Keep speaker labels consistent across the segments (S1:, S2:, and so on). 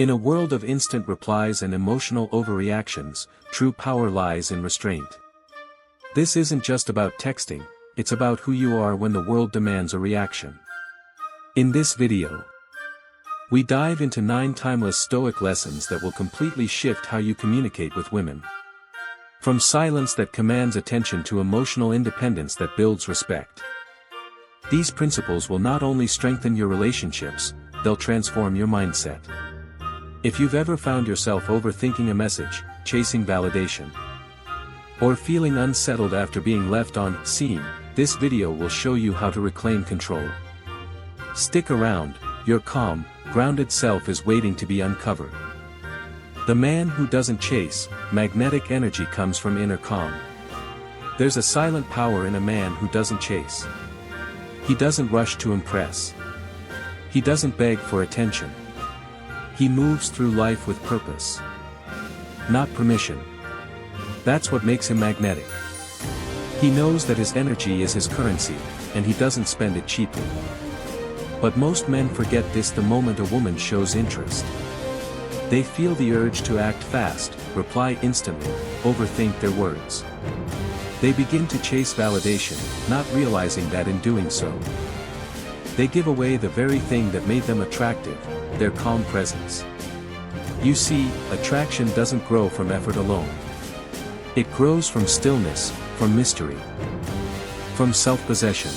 S1: In a world of instant replies and emotional overreactions, true power lies in restraint. This isn't just about texting, it's about who you are when the world demands a reaction. In this video, we dive into 9 timeless Stoic lessons that will completely shift how you communicate with women. From silence that commands attention to emotional independence that builds respect. These principles will not only strengthen your relationships, they'll transform your mindset. If you've ever found yourself overthinking a message, chasing validation, or feeling unsettled after being left unseen, this video will show you how to reclaim control. Stick around, your calm, grounded self is waiting to be uncovered. The man who doesn't chase, magnetic energy comes from inner calm. There's a silent power in a man who doesn't chase. He doesn't rush to impress. He doesn't beg for attention. He moves through life with purpose, not permission. That's what makes him magnetic. He knows that his energy is his currency, and he doesn't spend it cheaply. But most men forget this the moment a woman shows interest. They feel the urge to act fast, reply instantly, overthink their words. They begin to chase validation, not realizing that in doing so, they give away the very thing that made them attractive, their calm presence. You see, attraction doesn't grow from effort alone. It grows from stillness, from mystery, from self-possession.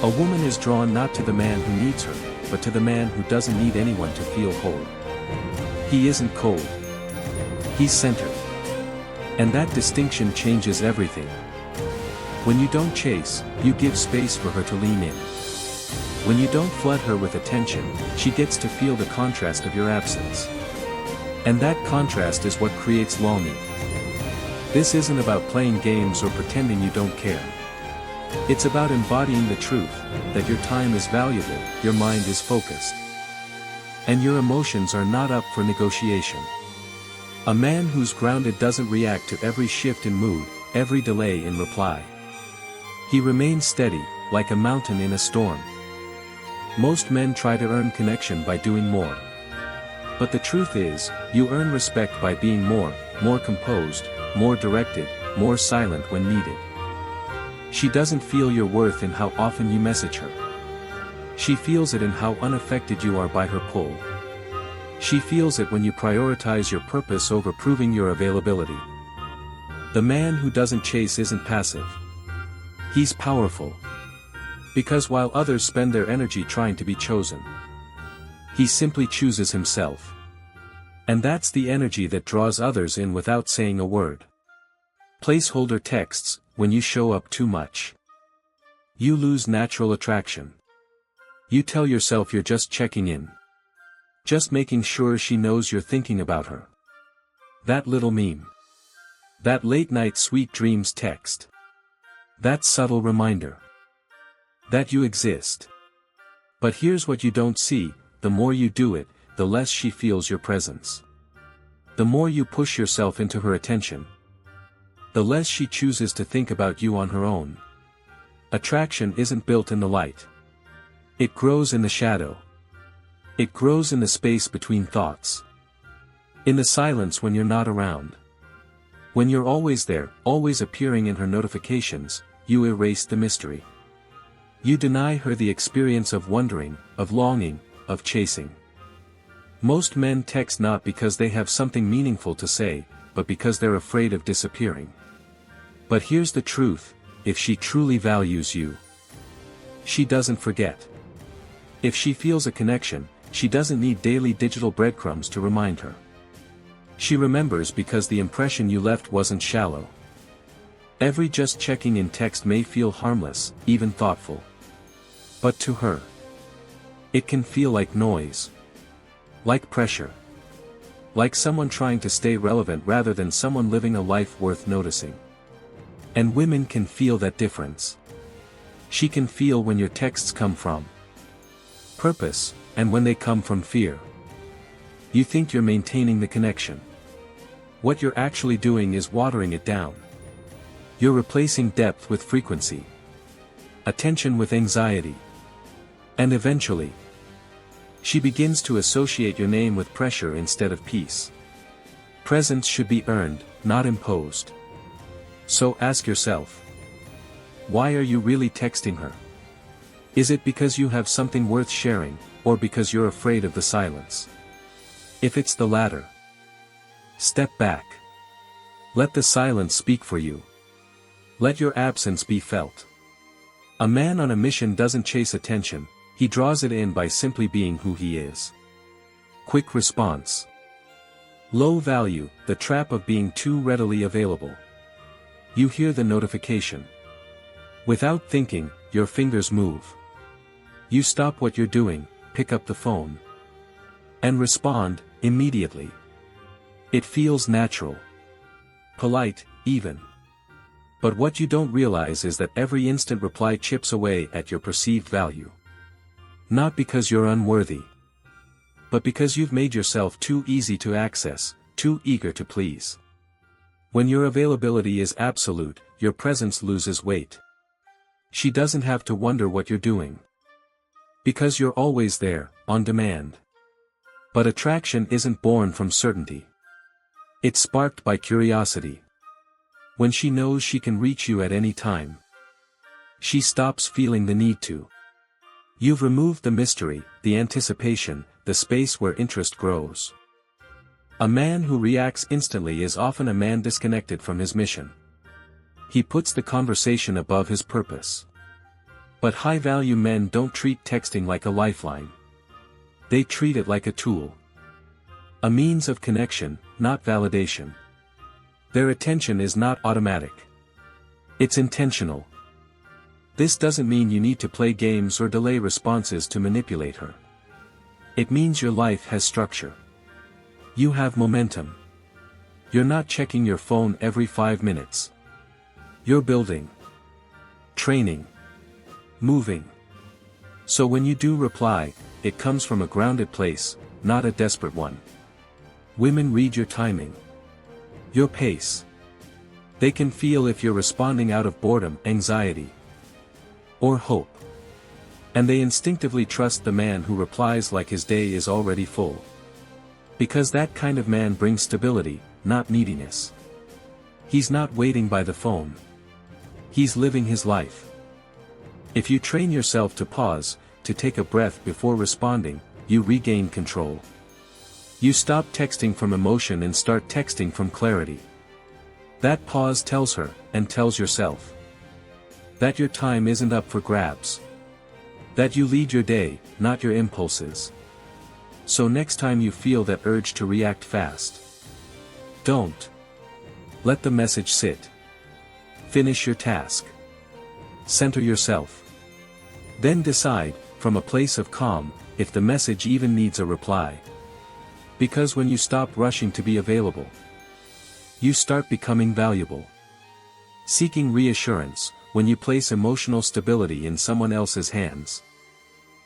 S1: A woman is drawn not to the man who needs her, but to the man who doesn't need anyone to feel whole. He isn't cold. He's centered. And that distinction changes everything. When you don't chase, you give space for her to lean in. When you don't flood her with attention, she gets to feel the contrast of your absence. And that contrast is what creates longing. This isn't about playing games or pretending you don't care. It's about embodying the truth, that your time is valuable, your mind is focused, and your emotions are not up for negotiation. A man who's grounded doesn't react to every shift in mood, every delay in reply. He remains steady, like a mountain in a storm. Most men try to earn connection by doing more. But the truth is, you earn respect by being more composed, more directed, more silent when needed. She doesn't feel your worth in how often you message her. She feels it in how unaffected you are by her pull. She feels it when you prioritize your purpose over proving your availability. The man who doesn't chase isn't passive. He's powerful. Because while others spend their energy trying to be chosen, he simply chooses himself. And that's the energy that draws others in without saying a word. Placeholder texts, when you show up too much, you lose natural attraction. You tell yourself you're just checking in. Just making sure she knows you're thinking about her. That little meme. That late night sweet dreams text. That subtle reminder that you exist. But here's what you don't see, the more you do it, the less she feels your presence. The more you push yourself into her attention, the less she chooses to think about you on her own. Attraction isn't built in the light. It grows in the shadow. It grows in the space between thoughts. In the silence when you're not around. When you're always there, always appearing in her notifications, you erase the mystery. You deny her the experience of wondering, of longing, of chasing. Most men text not because they have something meaningful to say, but because they're afraid of disappearing. But here's the truth, if she truly values you, she doesn't forget. If she feels a connection, she doesn't need daily digital breadcrumbs to remind her. She remembers because the impression you left wasn't shallow. Every just checking in text may feel harmless, even thoughtful. But to her, it can feel like noise. Like pressure. Like someone trying to stay relevant rather than someone living a life worth noticing. And women can feel that difference. She can feel when your texts come from purpose, and when they come from fear. You think you're maintaining the connection. What you're actually doing is watering it down. You're replacing depth with frequency. Attention with anxiety. And eventually, She begins to associate your name with pressure instead of peace. Presence should be earned, not imposed. So ask yourself, why are you really texting her? Is it because you have something worth sharing, or because you're afraid of the silence? If it's the latter, step back. Let the silence speak for you. Let your absence be felt. A man on a mission doesn't chase attention, he draws it in by simply being who he is. Quick response. Low value, the trap of being too readily available. You hear the notification. Without thinking, your fingers move. You stop what you're doing, pick up the phone, and respond immediately. It feels natural. Polite, even. But what you don't realize is that every instant reply chips away at your perceived value. Not because you're unworthy, but because you've made yourself too easy to access, too eager to please. When your availability is absolute, your presence loses weight. She doesn't have to wonder what you're doing. Because you're always there, on demand. But attraction isn't born from certainty. It's sparked by curiosity. When she knows she can reach you at any time, she stops feeling the need to. You've removed the mystery, the anticipation, the space where interest grows. A man who reacts instantly is often a man disconnected from his mission. He puts the conversation above his purpose. But high-value men don't treat texting like a lifeline. They treat it like a tool. A means of connection, not validation. Their attention is not automatic. It's intentional. This doesn't mean you need to play games or delay responses to manipulate her. It means your life has structure. You have momentum. You're not checking your phone every 5 minutes. You're building. Training. Moving. So when you do reply, it comes from a grounded place, not a desperate one. Women read your timing. Your pace. They can feel if you're responding out of boredom, anxiety, or hope. And they instinctively trust the man who replies like his day is already full. Because that kind of man brings stability, not neediness. He's not waiting by the phone. He's living his life. If you train yourself to pause, to take a breath before responding, you regain control. You stop texting from emotion and start texting from clarity. That pause tells her, and tells yourself, that your time isn't up for grabs. That you lead your day, not your impulses. So next time you feel that urge to react fast, don't. Let the message sit. Finish your task. Center yourself. Then decide, from a place of calm, if the message even needs a reply. Because when you stop rushing to be available, you start becoming valuable. Seeking reassurance, when you place emotional stability in someone else's hands.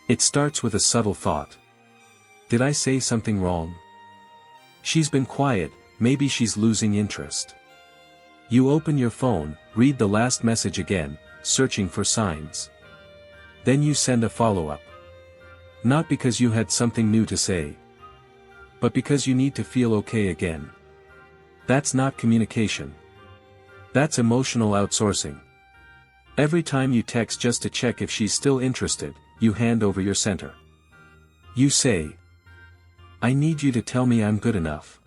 S1: It starts with a subtle thought. Did I say something wrong? She's been quiet, maybe she's losing interest. You open your phone, read the last message again, searching for signs. Then you send a follow-up. Not because you had something new to say, but because you need to feel okay again. That's not communication. That's emotional outsourcing. Every time you text just to check if she's still interested, you hand over your center. You say, I need you to tell me I'm good enough.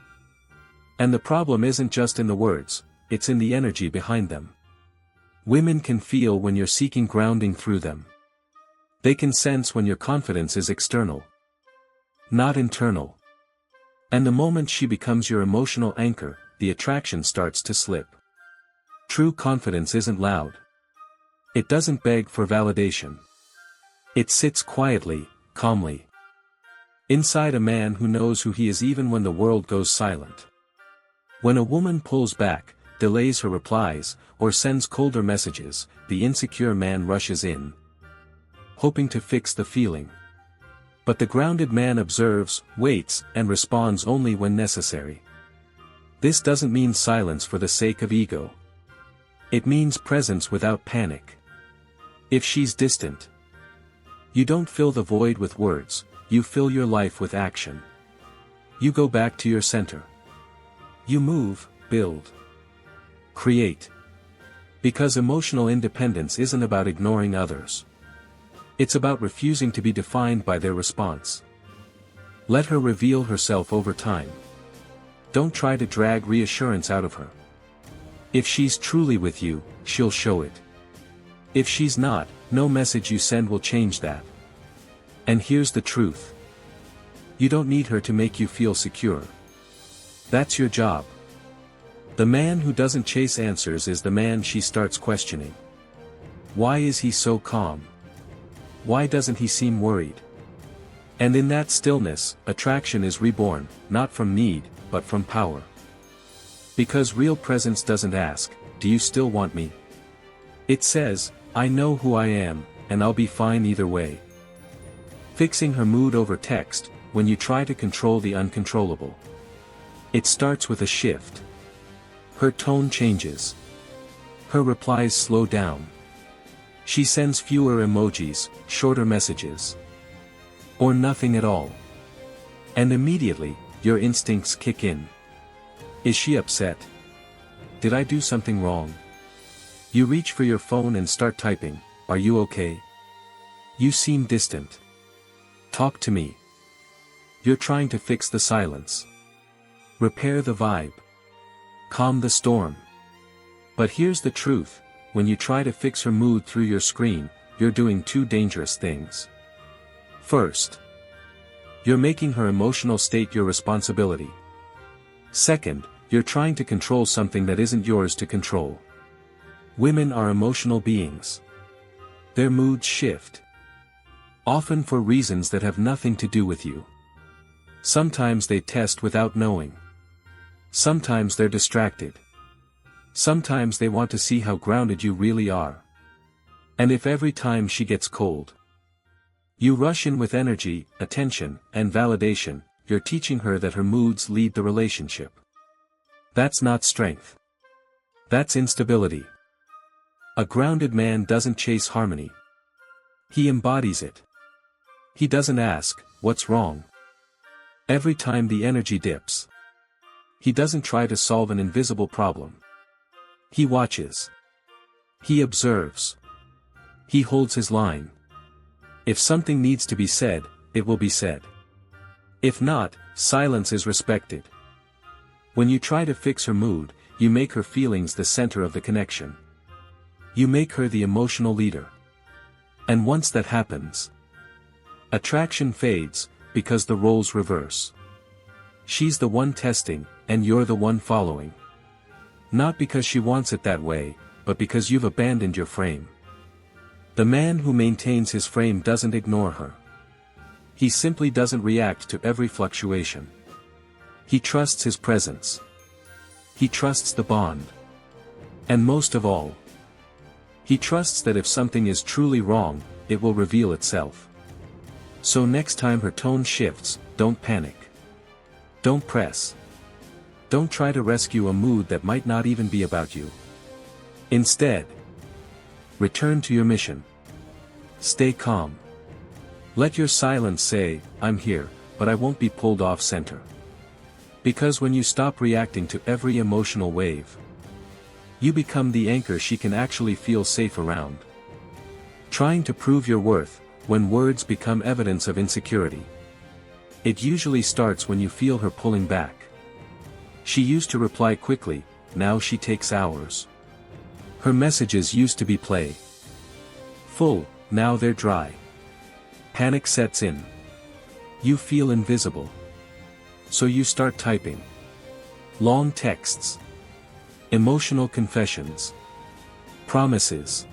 S1: And the problem isn't just in the words, it's in the energy behind them. Women can feel when you're seeking grounding through them. They can sense when your confidence is external, not internal. And the moment she becomes your emotional anchor, the attraction starts to slip. True confidence isn't loud. It doesn't beg for validation. It sits quietly, calmly. Inside a man who knows who he is even when the world goes silent. When a woman pulls back, delays her replies, or sends colder messages, the insecure man rushes in, hoping to fix the feeling. But the grounded man observes, waits, and responds only when necessary. This doesn't mean silence for the sake of ego. It means presence without panic. If she's distant, you don't fill the void with words, you fill your life with action. You go back to your center. You move, build, create. Because emotional independence isn't about ignoring others. It's about refusing to be defined by their response. Let her reveal herself over time. Don't try to drag reassurance out of her. If she's truly with you, she'll show it. If she's not, no message you send will change that. And here's the truth. You don't need her to make you feel secure. That's your job. The man who doesn't chase answers is the man she starts questioning. Why is he so calm? Why doesn't he seem worried? And in that stillness, attraction is reborn, not from need, but from power. Because real presence doesn't ask, do you still want me? It says, I know who I am, and I'll be fine either way. Fixing her mood over text, when you try to control the uncontrollable. It starts with a shift. Her tone changes. Her replies slow down. She sends fewer emojis, shorter messages. Or nothing at all. And immediately, your instincts kick in. Is she upset? Did I do something wrong? You reach for your phone and start typing, are you okay? You seem distant. Talk to me. You're trying to fix the silence. Repair the vibe. Calm the storm. But here's the truth, when you try to fix her mood through your screen, you're doing two dangerous things. First, you're making her emotional state your responsibility. Second, you're trying to control something that isn't yours to control. Women are emotional beings. Their moods shift. Often for reasons that have nothing to do with you. Sometimes they test without knowing. Sometimes they're distracted. Sometimes they want to see how grounded you really are. And if every time she gets cold, you rush in with energy, attention, and validation, you're teaching her that her moods lead the relationship. That's not strength. That's instability. A grounded man doesn't chase harmony. He embodies it. He doesn't ask, what's wrong? Every time the energy dips. He doesn't try to solve an invisible problem. He watches. He observes. He holds his line. If something needs to be said, it will be said. If not, silence is respected. When you try to fix her mood, you make her feelings the center of the connection. You make her the emotional leader. And once that happens, attraction fades, because the roles reverse. She's the one testing, and you're the one following. Not because she wants it that way, but because you've abandoned your frame. The man who maintains his frame doesn't ignore her. He simply doesn't react to every fluctuation. He trusts his presence. He trusts the bond. And most of all, he trusts that if something is truly wrong, it will reveal itself. So next time her tone shifts, don't panic. Don't press. Don't try to rescue a mood that might not even be about you. Instead, return to your mission. Stay calm. Let your silence say, I'm here, but I won't be pulled off center. Because when you stop reacting to every emotional wave, you become the anchor she can actually feel safe around. Trying to prove your worth, when words become evidence of insecurity. It usually starts when you feel her pulling back. She used to reply quickly, now she takes hours. Her messages used to be full, now they're dry. Panic sets in. You feel invisible. So you start typing long texts, emotional confessions, promises,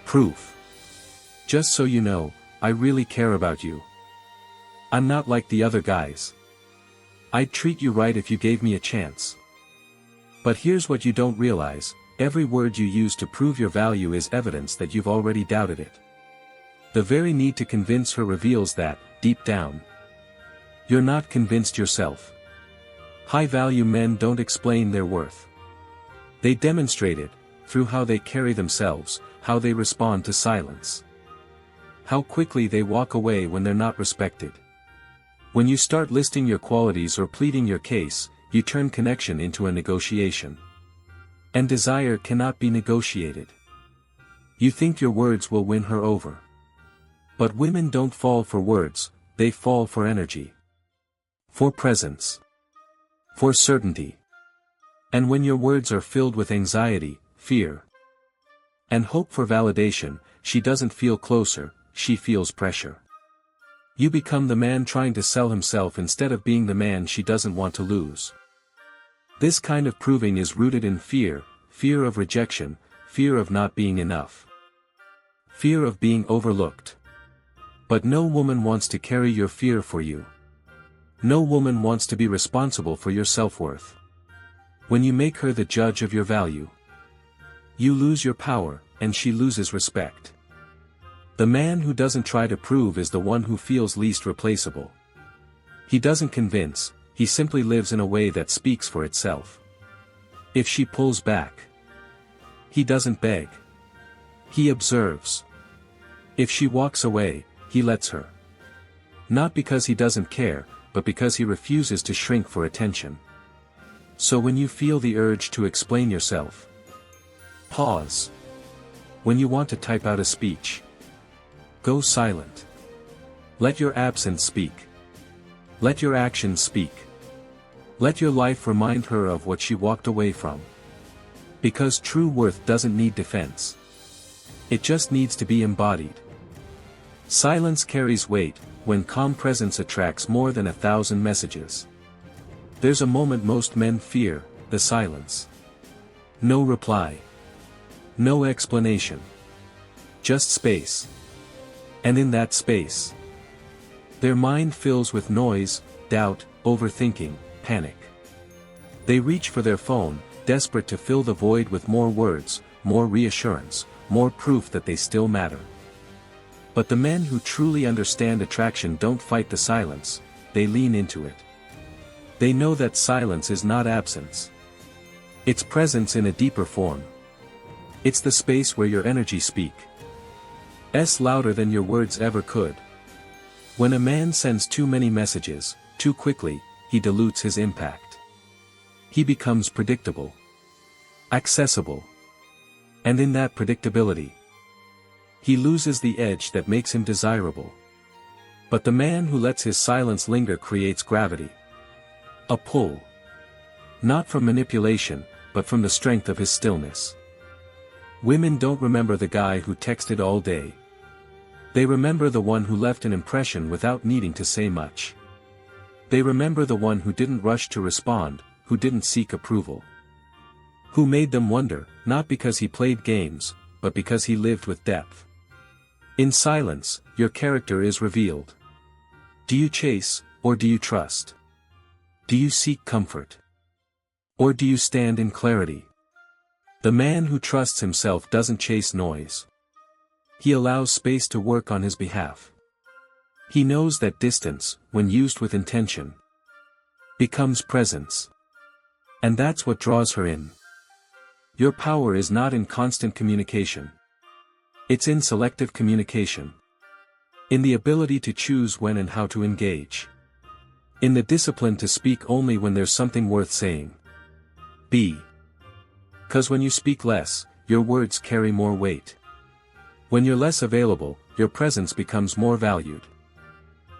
S1: proof. Just so you know, I really care about you. I'm not like the other guys. I'd treat you right if you gave me a chance. But here's what you don't realize, every word you use to prove your value is evidence that you've already doubted it. The very need to convince her reveals that, deep down, you're not convinced yourself. High-value men don't explain their worth. They demonstrate it, through how they carry themselves, how they respond to silence. How quickly they walk away when they're not respected. When you start listing your qualities or pleading your case, you turn connection into a negotiation. And desire cannot be negotiated. You think your words will win her over. But women don't fall for words, they fall for energy. For presence. For certainty. And when your words are filled with anxiety, fear, and hope for validation, she doesn't feel closer, she feels pressure. You become the man trying to sell himself instead of being the man she doesn't want to lose. This kind of proving is rooted in fear, fear of rejection, fear of not being enough. Fear of being overlooked. But no woman wants to carry your fear for you. No woman wants to be responsible for your self-worth. When you make her the judge of your value, you lose your power, and she loses respect. The man who doesn't try to prove is the one who feels least replaceable. He doesn't convince, he simply lives in a way that speaks for itself. If she pulls back, he doesn't beg. He observes. If she walks away, he lets her. Not because he doesn't care, but because he refuses to shrink for attention. So when you feel the urge to explain yourself, pause. When you want to type out a speech, go silent. Let your absence speak. Let your actions speak. Let your life remind her of what she walked away from. Because true worth doesn't need defense. It just needs to be embodied. Silence carries weight, when calm presence attracts more than 1,000 messages. There's a moment most men fear, the silence. No reply. No explanation. Just space. And in that space, their mind fills with noise, doubt, overthinking, panic. They reach for their phone, desperate to fill the void with more words, more reassurance, more proof that they still matter. But the men who truly understand attraction don't fight the silence, they lean into it. They know that silence is not absence. It's presence in a deeper form. It's the space where your energy speaks louder than your words ever could. When a man sends too many messages, too quickly, he dilutes his impact. He becomes predictable, accessible. And in that predictability, he loses the edge that makes him desirable. But the man who lets his silence linger creates gravity. A pull. Not from manipulation, but from the strength of his stillness. Women don't remember the guy who texted all day. They remember the one who left an impression without needing to say much. They remember the one who didn't rush to respond, who didn't seek approval. Who made them wonder, not because he played games, but because he lived with depth. In silence, your character is revealed. Do you chase, or do you trust? Do you seek comfort? Or do you stand in clarity? The man who trusts himself doesn't chase noise. He allows space to work on his behalf. He knows that distance, when used with intention, becomes presence. And that's what draws her in. Your power is not in constant communication. It's in selective communication. In the ability to choose when and how to engage. In the discipline to speak only when there's something worth saying. 'Cause when you speak less, your words carry more weight. When you're less available, your presence becomes more valued.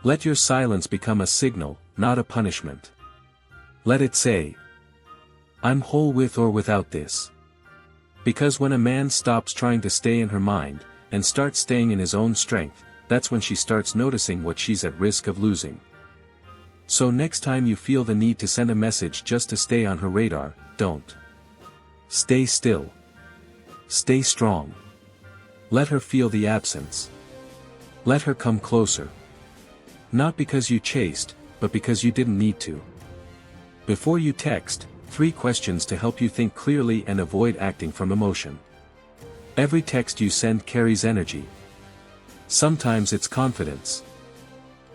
S1: Let your silence become a signal, not a punishment. Let it say, I'm whole with or without this. Because when a man stops trying to stay in her mind, and starts staying in his own strength, that's when she starts noticing what she's at risk of losing. So next time you feel the need to send a message just to stay on her radar, don't. Stay still. Stay strong. Let her feel the absence. Let her come closer. Not because you chased, but because you didn't need to. Before you text, 3 questions to help you think clearly and avoid acting from emotion. Every text you send carries energy. Sometimes it's confidence.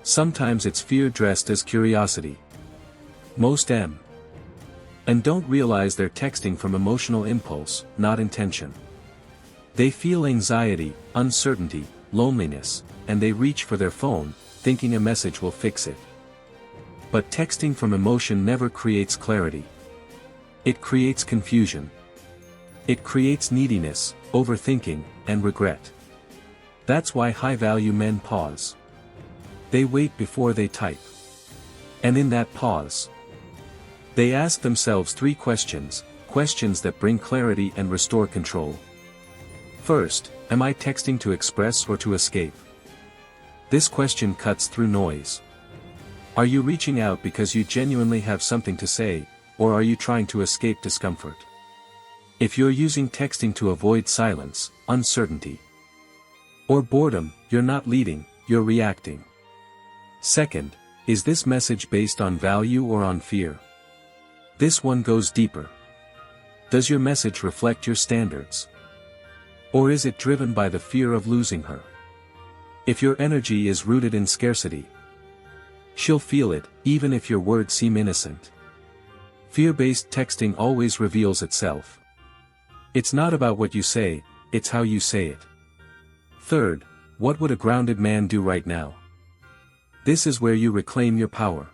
S1: Sometimes it's fear dressed as curiosity. Most and don't realize they're texting from emotional impulse, not intention. They feel anxiety, uncertainty, loneliness, and they reach for their phone, thinking a message will fix it. But texting from emotion never creates clarity. It creates confusion. It creates neediness, overthinking, and regret. That's why high-value men pause. They wait before they type. And in that pause, they ask themselves 3 questions, questions that bring clarity and restore control. First, am I texting to express or to escape? This question cuts through noise. Are you reaching out because you genuinely have something to say, or are you trying to escape discomfort? If you're using texting to avoid silence, uncertainty, or boredom, you're not leading, you're reacting. Second, is this message based on value or on fear? This one goes deeper. Does your message reflect your standards? Or is it driven by the fear of losing her? If your energy is rooted in scarcity, she'll feel it, even if your words seem innocent. Fear-based texting always reveals itself. It's not about what you say, it's how you say it. Third, what would a grounded man do right now? This is where you reclaim your power.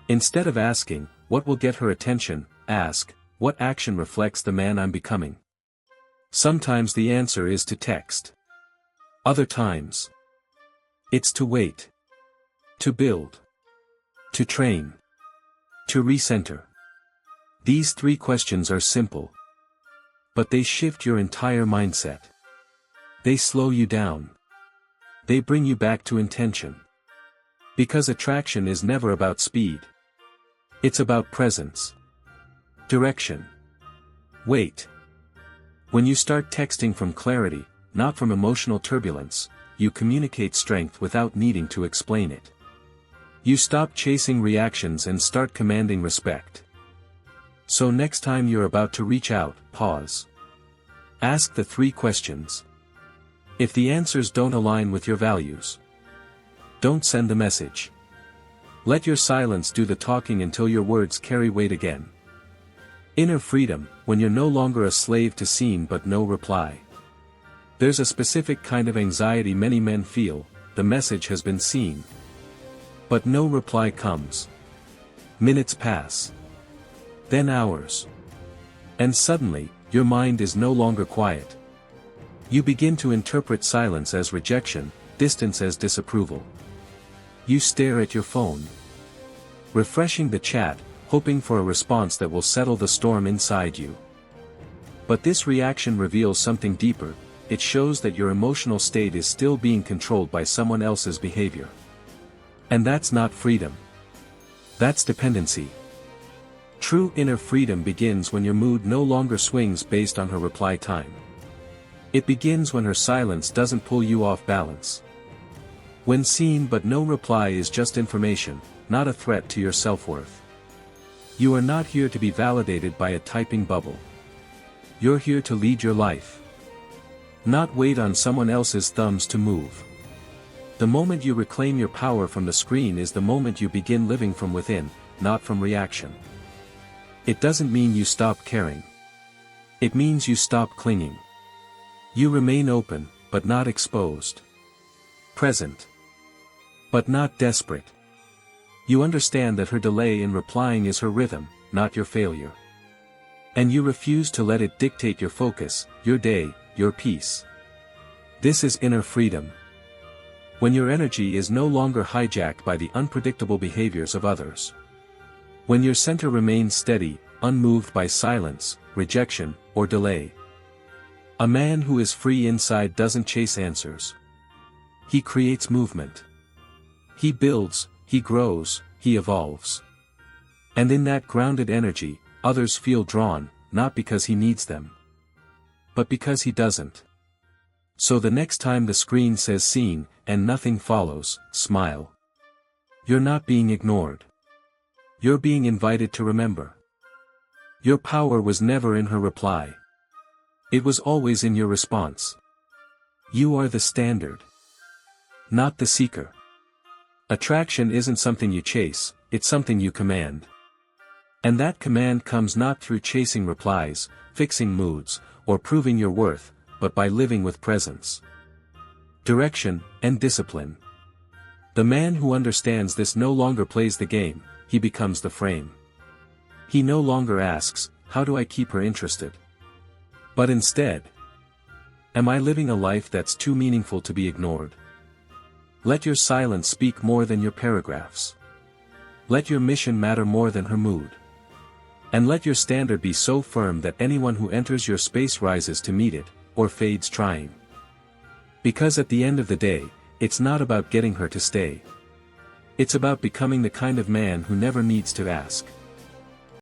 S1: Instead of asking, what will get her attention, ask, what action reflects the man I'm becoming? Sometimes the answer is to text. Other times, it's to wait. To build. To train. To recenter. These 3 questions are simple. But they shift your entire mindset. They slow you down. They bring you back to intention. Because attraction is never about speed. It's about presence. Direction. Wait. When you start texting from clarity, not from emotional turbulence, you communicate strength without needing to explain it. You stop chasing reactions and start commanding respect. So next time you're about to reach out, pause. Ask the 3 questions. If the answers don't align with your values, don't send the message. Let your silence do the talking until your words carry weight again. Inner freedom, when you're no longer a slave to seen but no reply. There's a specific kind of anxiety many men feel, the message has been seen, but no reply comes. Minutes pass. Then hours. And suddenly, your mind is no longer quiet. You begin to interpret silence as rejection, distance as disapproval. You stare at your phone, refreshing the chat, hoping for a response that will settle the storm inside you. But this reaction reveals something deeper. It shows that your emotional state is still being controlled by someone else's behavior. And that's not freedom. That's dependency. True inner freedom begins when your mood no longer swings based on her reply time. It begins when her silence doesn't pull you off balance. When seen but no reply is just information, not a threat to your self-worth. You are not here to be validated by a typing bubble. You're here to lead your life. Not wait on someone else's thumbs to move. The moment you reclaim your power from the screen is the moment you begin living from within, not from reaction. It doesn't mean you stop caring. It means you stop clinging. You remain open, but not exposed. Present, but not desperate. You understand that her delay in replying is her rhythm, not your failure. And you refuse to let it dictate your focus, your day, your peace. This is inner freedom. When your energy is no longer hijacked by the unpredictable behaviors of others. When your center remains steady, unmoved by silence, rejection, or delay. A man who is free inside doesn't chase answers. He creates movement. He builds, he grows, he evolves. And in that grounded energy, others feel drawn, not because he needs them, but because he doesn't. So the next time the screen says seen, and nothing follows, smile. You're not being ignored. You're being invited to remember. Your power was never in her reply. It was always in your response. You are the standard, not the seeker. Attraction isn't something you chase, it's something you command. And that command comes not through chasing replies, fixing moods, or proving your worth, but by living with presence, direction, and discipline. The man who understands this no longer plays the game, he becomes the frame. He no longer asks, how do I keep her interested? But instead, am I living a life that's too meaningful to be ignored? Let your silence speak more than your paragraphs. Let your mission matter more than her mood. And let your standard be so firm that anyone who enters your space rises to meet it, or fades trying. Because at the end of the day, it's not about getting her to stay. It's about becoming the kind of man who never needs to ask.